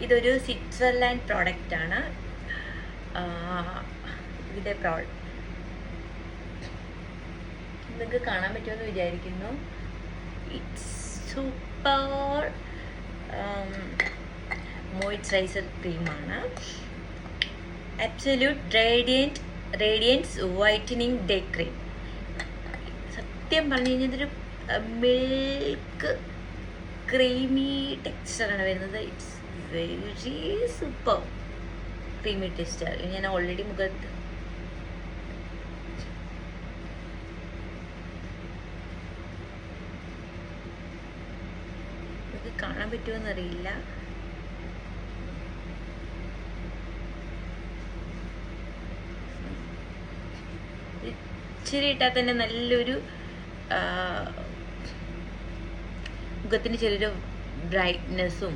ഇതൊരു സ്വിറ്റ്സർലാൻഡ് പ്രോഡക്റ്റാണ്. ഇതിൻ്റെ നിങ്ങൾക്ക് കാണാൻ പറ്റുമെന്ന് വിചാരിക്കുന്നു. ഇറ്റ്സ് സൂപ്പർ മോയ്സ്ചറൈസർ ക്രീമാണ്. Absolute radiance whitening day cream. സത്യം പറഞ്ഞു കഴിഞ്ഞാൽ ഇതൊരു മിൽക്ക് ക്രീമി ടെക്സ്ചറാണ് വരുന്നത്. It's very super creamy texture. ഞാൻ ഓൾറെഡി മുഖത്ത് നിങ്ങൾക്ക് കാണാൻ പറ്റുമെന്നറിയില്ല. ഇച്ചിരി ഇട്ടാൽ തന്നെ നല്ലൊരു മുഖത്തിന് ചെറിയൊരു ബ്രൈറ്റ്നെസ്സും